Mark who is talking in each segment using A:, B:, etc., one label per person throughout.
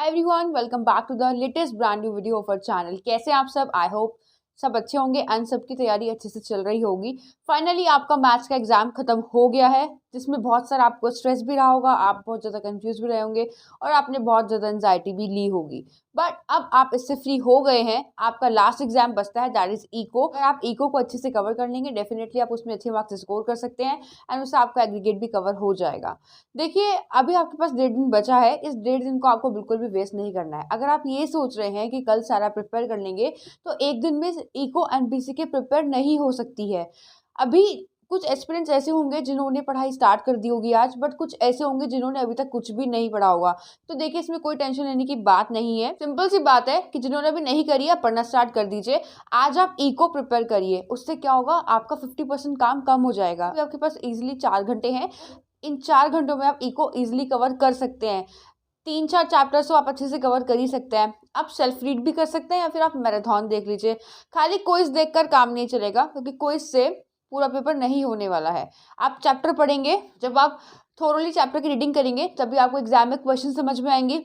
A: Hi everyone, welcome back to the latest brand new video of our channel. कैसे आप सब? I hope सब अच्छे होंगे एंड सबकी तैयारी अच्छे से चल रही होगी। फाइनली आपका मैथ्स का एग्जाम खत्म हो गया है, जिसमें बहुत सारा आपको स्ट्रेस भी रहा होगा, आप बहुत ज़्यादा कंफ्यूज भी रहे होंगे और आपने बहुत ज़्यादा एंजाइटी भी ली होगी। बट अब आप इससे फ्री हो गए हैं। आपका लास्ट एग्जाम बचता है, दैट इज इको। अगर आप इको को अच्छे से कवर कर लेंगे, डेफिनेटली आप उसमें अच्छे मार्क्स स्कोर कर सकते हैं एंड उससे आपका एग्रीगेट भी कवर हो जाएगा। देखिए, अभी आपके पास 1.5 दिन बचा है। इस 1.5 दिन को आपको बिल्कुल भी वेस्ट नहीं करना है। अगर आप ये सोच रहे हैं कि कल सारा प्रिपेयर कर लेंगे, तो एक दिन में इको एंड बीसीके प्रिपेयर नहीं हो सकती है। अभी कुछ एस्पिरेंट्स ऐसे होंगे जिन्होंने पढ़ाई स्टार्ट कर दी होगी आज, बट कुछ ऐसे होंगे जिन्होंने अभी तक कुछ भी नहीं पढ़ा होगा। तो देखिए, इसमें कोई टेंशन लेने की बात नहीं है। सिंपल सी बात है कि जिन्होंने अभी नहीं करी है, पढ़ना स्टार्ट कर दीजिए। आज आप इको प्रिपेयर करिए, उससे क्या होगा, आपका 50% काम कम हो जाएगा। अभी आपके पास इजिली 4 घंटे हैं। इन 4 घंटों में आप इको इजिली कवर कर सकते हैं। 3-4 चैप्टर्स तो आप अच्छे से कवर कर ही सकते हैं। आप सेल्फ रीड भी कर सकते हैं या फिर आप मैराथन देख लीजिए। खाली क्विज देखकर काम नहीं चलेगा, क्योंकि क्विज से पूरा पेपर नहीं होने वाला है। आप चैप्टर पढ़ेंगे, जब आप थोरोली चैप्टर की रीडिंग करेंगे तभी आपको एग्जाम में क्वेश्चन समझ में आएंगे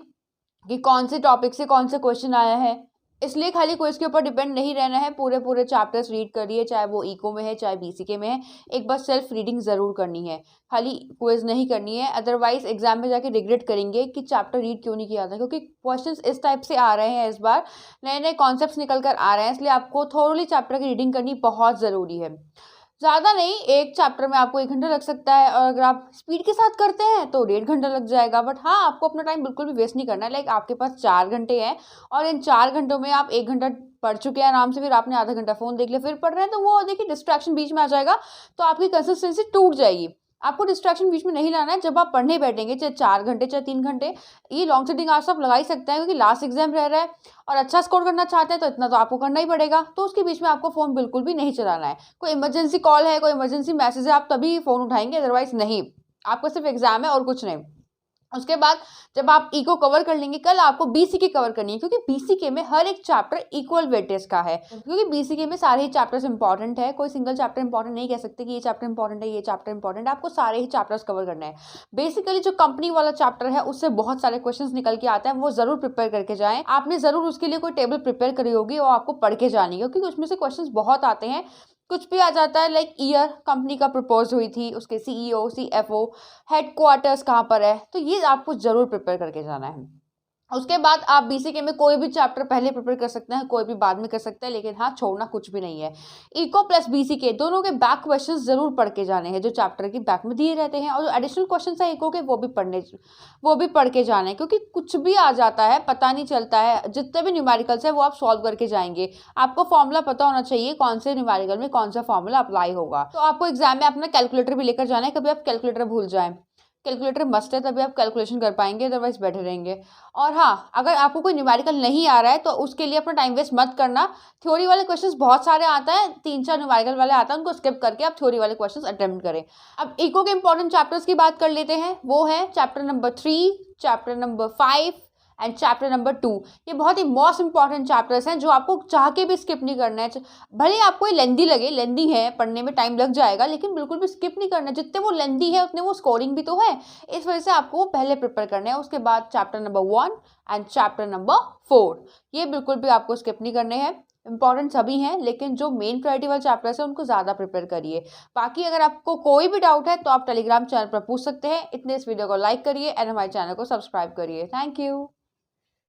A: कि कौन से टॉपिक से कौन से क्वेश्चन आया है। इसलिए खाली क्विज के ऊपर डिपेंड नहीं रहना है। पूरे पूरे चैप्टर्स रीड करिए, चाहे वो इको में है चाहे बीसीके में है। एक बार सेल्फ रीडिंग ज़रूर करनी है, खाली क्विज नहीं करनी है। अदरवाइज एग्जाम में जाके रिग्रेट करेंगे कि चैप्टर रीड क्यों नहीं किया था, क्योंकि क्वेश्चंस इस टाइप से आ रहे हैं। इस बार नए नए कॉन्सेप्ट्स निकल कर आ रहे हैं, इसलिए आपको थोरोली चैप्टर की रीडिंग करनी बहुत ज़रूरी है। ज़्यादा नहीं, एक चैप्टर में आपको 1 घंटा लग सकता है, और अगर आप स्पीड के साथ करते हैं तो 1.5 घंटा लग जाएगा। बट हाँ, आपको अपना टाइम बिल्कुल भी वेस्ट नहीं करना है। लाइक आपके पास 4 घंटे हैं और इन 4 घंटों में आप 1 घंटा पढ़ चुके हैं आराम से, फिर आपने आधा घंटा फ़ोन देख लिया, फिर पढ़ रहे हैं, तो वो देखिए डिस्ट्रैक्शन बीच में आ जाएगा, तो आपकी कंसिस्टेंसी टूट जाएगी। आपको डिस्ट्रैक्शन बीच में नहीं लाना है। जब आप पढ़ने बैठेंगे, चाहे 4 घंटे चाहे 3 घंटे, ये लॉन्ग सिटिंग आवर्स आप लगा ही सकते हैं, क्योंकि लास्ट एग्जाम रह रहा है और अच्छा स्कोर करना चाहते हैं तो इतना तो आपको करना ही पड़ेगा। तो उसके बीच में आपको फ़ोन बिल्कुल भी नहीं चलाना है। कोई इमरजेंसी कॉल है, कोई इमरजेंसी मैसेज है, आप तभी फ़ोन उठाएंगे, अदरवाइज नहीं। आपको सिर्फ एग्जाम है और कुछ नहीं। उसके बाद जब आप इको कवर कर लेंगे, कल आपको बीसीके कवर करनी है, क्योंकि बीसीके में हर एक चैप्टर इक्वल वेटेज का है। क्योंकि बीसीके में सारे ही चैप्टर्स इंपॉर्टेंट है, कोई सिंगल चैप्टर इंपॉर्टेंट नहीं कह सकते कि ये चैप्टर इंपॉर्टेंट है, ये चैप्टर इंपॉर्टेंट है। आपको सारे ही चैप्टर्स कवर करने हैं। बेसिकली जो कंपनी वाला चैप्टर है, उससे बहुत सारे क्वेश्चन निकल के आते हैं, वो जरूर प्रिपेयर करके जाएं। आपने जरूर उसके लिए कोई टेबल प्रिपेयर करी होगी और आपको पढ़ के जानी है, क्योंकि उसमें से क्वेश्चन बहुत आते हैं। कुछ भी आ जाता है, लाइक ईयर कंपनी का प्रपोज हुई थी, उसके सीईओ सीएफओ, हेडक्वार्टर्स कहाँ पर है, तो ये आपको जरूर प्रिपेयर करके जाना है। उसके बाद आप बीसीके में कोई भी चैप्टर पहले प्रिपेयर कर सकते हैं, कोई भी बाद में कर सकते हैं, लेकिन हाँ, छोड़ना कुछ भी नहीं है। इको प्लस बीसीके दोनों के बैक क्वेश्चंस जरूर पढ़ के जाने हैं, जो चैप्टर के बैक में दिए रहते हैं, और जो एडिशनल क्वेश्चंस है इको के, वो भी पढ़ के जाने हैं, क्योंकि कुछ भी आ जाता है, पता नहीं चलता है। जितने भी न्यूमेरिकल्स है वो आप सॉल्व करके जाएंगे। आपको फॉर्मूला पता होना चाहिए, कौन से न्यूमेरिकल में कौन सा फॉर्मूला अप्लाई होगा। तो आपको एग्जाम में अपना कैलकुलेटर भी लेकर जाना है, कभी आप कैलकुलेटर भूल जाएं। कैलकुलेटर मस्ट है, तभी आप कैलकुलेशन कर पाएंगे, अदरवाइज बैठे रहेंगे। और हाँ, अगर आपको कोई न्यूमेरिकल नहीं आ रहा है तो उसके लिए अपना टाइम वेस्ट मत करना। थ्योरी वाले क्वेश्चंस बहुत सारे आता है, 3-4 न्यूमेरिकल वाले आता है, उनको स्किप करके आप थ्योरी वाले क्वेश्चंस अटेम्प्ट करें। अब इको के इंपॉर्टेंट चैप्टर्स की बात कर लेते हैं। वो है chapter number 3, chapter number 5 and chapter number 2। ये बहुत ही मोस्ट इंपॉर्टेंट चैप्टर्स हैं, जो आपको चाह के भी स्किप नहीं करना है। भले आपको ये लेंदी लगे, लेंदी है, पढ़ने में टाइम लग जाएगा, लेकिन बिल्कुल भी स्किप नहीं करना है। जितने वो लेंदी है उतने वो स्कोरिंग भी तो है, इस वजह से आपको पहले प्रिपेयर करना है। उसके बाद chapter number 1 and chapter number 4, ये बिल्कुल भी आपको स्किप नहीं करने हैं। इंपॉर्टेंट सभी हैं, लेकिन जो मेन प्रायोरिटी वाले चैप्टर्स हैं उनको ज़्यादा प्रिपेयर करिए। बाकी अगर आपको कोई भी डाउट है तो आप टेलीग्राम चैनल पर पूछ सकते हैं। इतने इस वीडियो को लाइक करिए एंड हमारे चैनल को सब्सक्राइब करिए। Thank you.